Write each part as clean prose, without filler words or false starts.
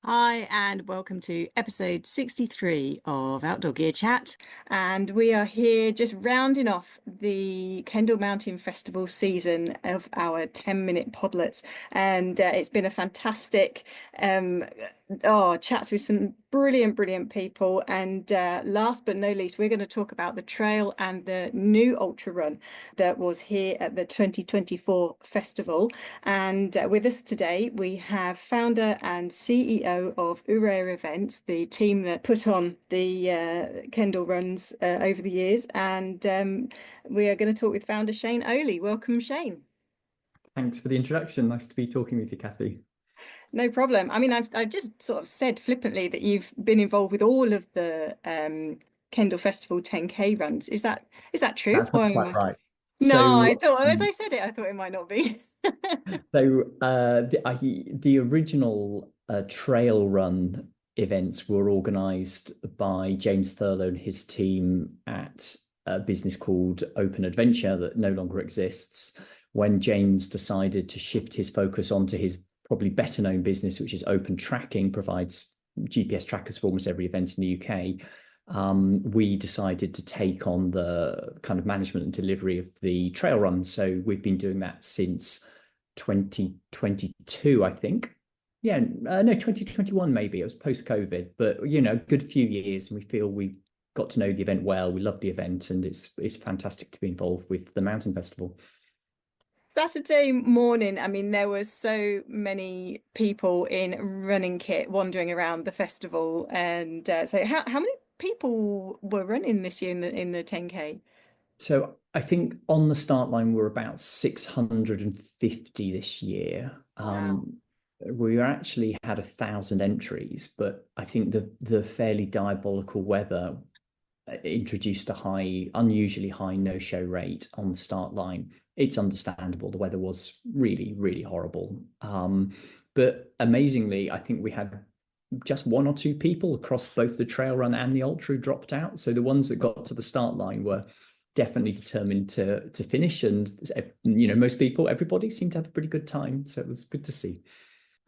Hi, and welcome to episode 63 of Outdoor Gear Chat. And we are here just rounding off the Kendal Mountain Festival season of our 10-minute podlets. And it's been a fantastic um, chats with some brilliant people. And last but no least, we're going to talk about the trail and the new ultra run that was here at the 2024 festival. And with us today, we have founder and CEO of Ourea Events, the team that put on the Kendal runs over the years. And we are going to talk with founder Shane Ohly. Welcome, Shane. Thanks for the introduction. Nice to be talking with you, Cathy. No problem. I mean, I've just sort of said flippantly that you've been involved with all of the Kendal Festival 10K runs. Is that true? That's Or not am quite I? right. No, I So, thought as I said it, I thought it might not be. the original trail run events were organised by James Thurlow and his team at a business called Open Adventure that no longer exists. When James decided to shift his focus onto his probably better known business, which is Open Tracking, provides GPS trackers for almost every event in the UK. We decided to take on the kind of management and delivery of the trail run. So we've been doing that since 2022, I think. Yeah, no, 2021 maybe. It was post-COVID, but a good few years, and we feel we got to know the event well. We love the event, and it's fantastic to be involved with the mountain festival. Saturday morning, I mean, there was so many people in running kit wandering around the festival, and so how many people were running this year in the 10K? So I think on the start line we're about 650 this year. Wow. We actually had 1,000 entries, but I think the fairly diabolical weather introduced a unusually high no-show rate on the start line. It's understandable. The weather was really, really horrible. But amazingly, I think we had just one or two people across both the trail run and the ultra dropped out. So the ones that got to the start line were definitely determined to finish. And most people, everybody seemed to have a pretty good time. So it was good to see.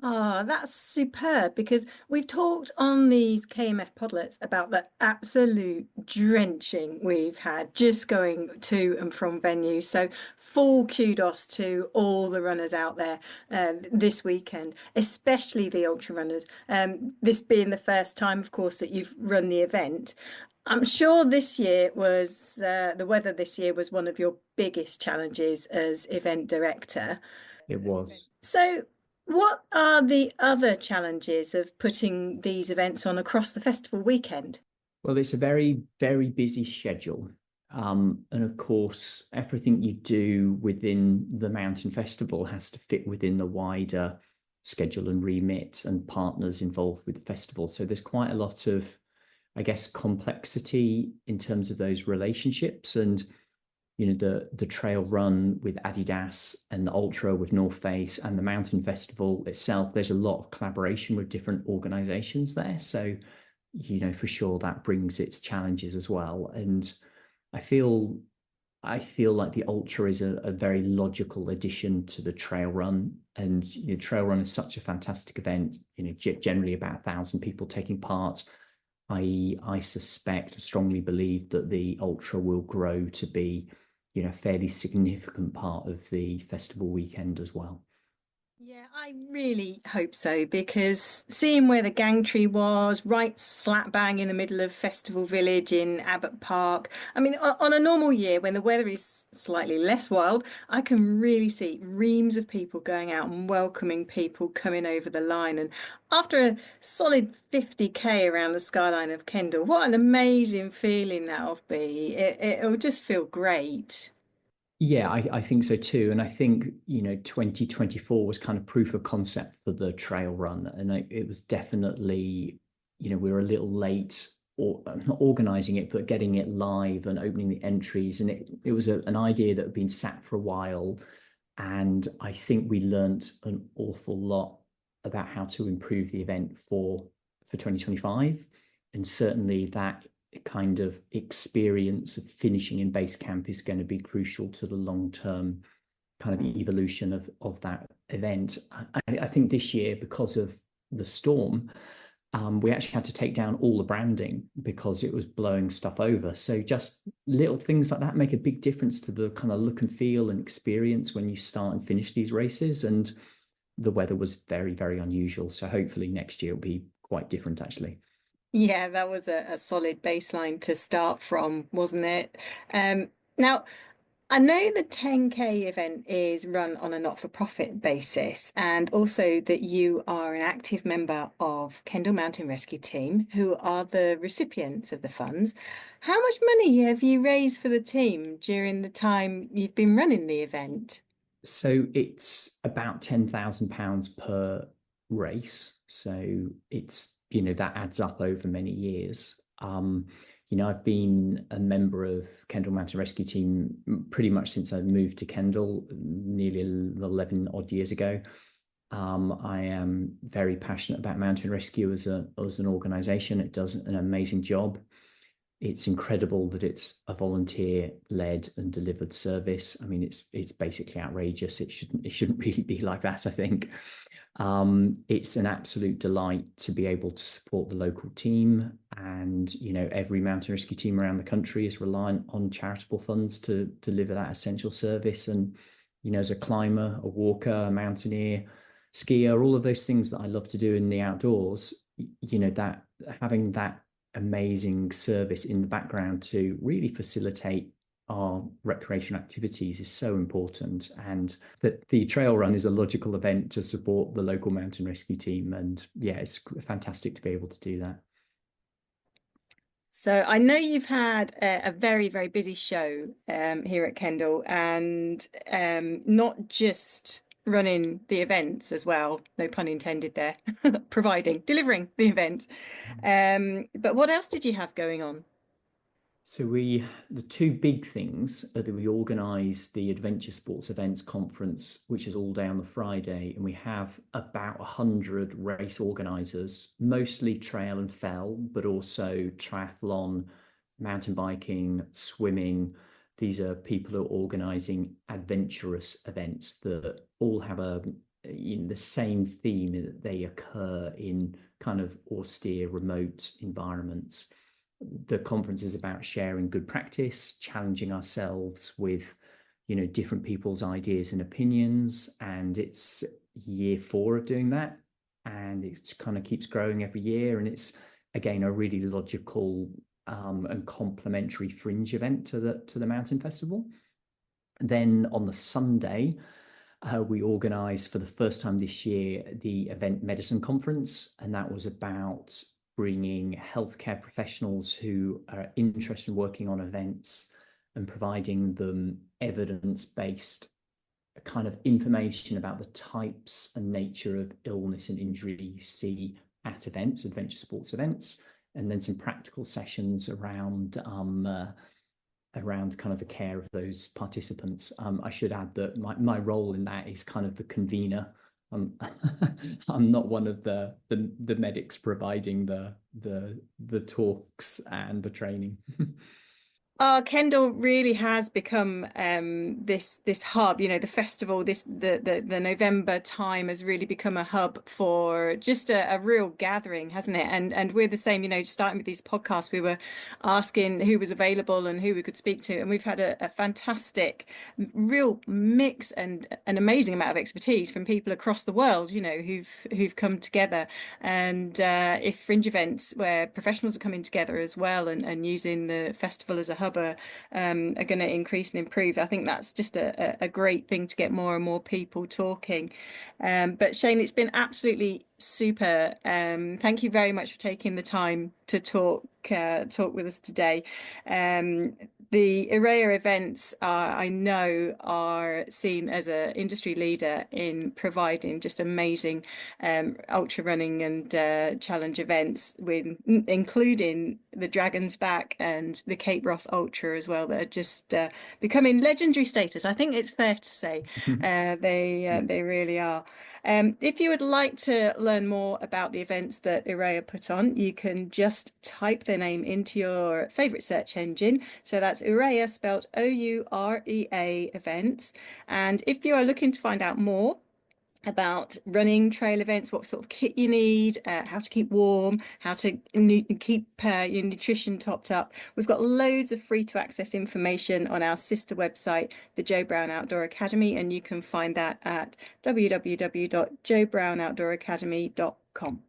Oh, that's superb because we've talked on these KMF podlets about the absolute drenching we've had just going to and from venues. So full kudos to all the runners out there this weekend, especially the ultra runners. This being the first time, of course, that you've run the event. I'm sure this year was the weather this year was one of your biggest challenges as event director. It was. So, what are the other challenges of putting these events on across the festival weekend? Well, it's a very, very busy schedule. And of course, everything you do within the Mountain Festival has to fit within the wider schedule and remit and partners involved with the festival. So there's quite a lot of, I guess, complexity in terms of those relationships. And the trail run with Adidas and the ultra with North Face and the mountain festival itself, there's a lot of collaboration with different organizations there. So for sure that brings its challenges as well. And i feel I feel like the ultra is a very logical addition to the trail run. And trail run is such a fantastic event, generally about 1,000 people taking part. I suspect, strongly believe that the ultra will grow to be a fairly significant part of the festival weekend as well. Yeah, I really hope so because seeing where the Gangtree was, right slap bang in the middle of Festival Village in Abbott Park. I mean, on a normal year when the weather is slightly less wild, I can really see reams of people going out and welcoming people coming over the line. And after a solid 50K around the skyline of Kendal, what an amazing feeling that'll be. It'll just feel great. Yeah, I think so too. And I think, 2024 was kind of proof of concept for the trail run. And it was definitely, we were a little late or not organizing it, but getting it live and opening the entries. And it was an idea that had been sat for a while. And I think we learnt an awful lot about how to improve the event for 2025. And certainly that kind of experience of finishing in base camp is going to be crucial to the long-term kind of evolution of that event. I think this year, because of the storm, we actually had to take down all the branding because it was blowing stuff over. So just little things like that make a big difference to the kind of look and feel and experience when you start and finish these races. And the weather was very, very unusual. So hopefully next year will be quite different, actually. Yeah, that was a solid baseline to start from, wasn't it? Now, I know the 10K event is run on a not-for-profit basis, and also that you are an active member of Kendal Mountain Rescue Team, who are the recipients of the funds. How much money have you raised for the team during the time you've been running the event? So it's about £10,000 per race. So it's, that adds up over many years. I've been a member of Kendal Mountain Rescue Team pretty much since I moved to Kendal nearly 11 odd years ago. I am very passionate about mountain rescue as an organization. It does an amazing job. It's incredible that it's a volunteer-led and delivered service. I mean, it's basically outrageous. It shouldn't really be like that, I think. It's an absolute delight to be able to support the local team, and every mountain rescue team around the country is reliant on charitable funds to deliver that essential service. And as a climber, a walker, a mountaineer, skier, all of those things that I love to do in the outdoors, that having that amazing service in the background to really facilitate our recreational activities is so important, and that the trail run is a logical event to support the local mountain rescue team. And yeah, it's fantastic to be able to do that. So I know you've had a very, very busy show here at Kendal, and not just running the events as well, no pun intended there, delivering the event. But what else did you have going on? So the two big things are that we organise the Adventure Sports Events Conference, which is all day on the Friday, and we have about 100 race organisers, mostly trail and fell, but also triathlon, mountain biking, swimming. These are people who are organising adventurous events that all have the same theme, that they occur in kind of austere, remote environments. The conference is about sharing good practice, challenging ourselves with different people's ideas and opinions, and it's year 4 of doing that, and it kind of keeps growing every year. And it's again a really logical and complementary fringe event to the mountain festival. Then on the Sunday, we organised for the first time this year the Event Medicine Conference, and that was about bringing healthcare professionals who are interested in working on events and providing them evidence-based kind of information about the types and nature of illness and injury you see at events, adventure sports events, and then some practical sessions around kind of the care of those participants. I should add that my role in that is kind of the convener. I'm not one of the medics providing the talks and the training. Kendal really has become this hub. The festival, the November time has really become a hub for just a real gathering, hasn't it? And we're the same. Starting with these podcasts, we were asking who was available and who we could speak to, and we've had a fantastic, real mix and an amazing amount of expertise from people across the world. Who've come together, and if fringe events where professionals are coming together as well and using the festival as a hub are going to increase and improve. I think that's just a great thing to get more and more people talking. But Shane, it's been absolutely super. Thank you very much for taking the time to talk with us today. The Ourea events, I know, are seen as an industry leader in providing just amazing ultra running and challenge events, including the Dragon's Back and the Cape Wrath Ultra as well, that are just becoming legendary status. I think it's fair to say they really are. If you would like to learn more about the events that Ourea put on, you can just type their name into your favorite search engine. So that's Ourea, spelled Ourea events. And if you are looking to find out more, about running trail events, what sort of kit you need, how to keep warm, how to keep your nutrition topped up. We've got loads of free to access information on our sister website, the Joe Brown Outdoor Academy, and you can find that at www.joebrownoutdooracademy.com.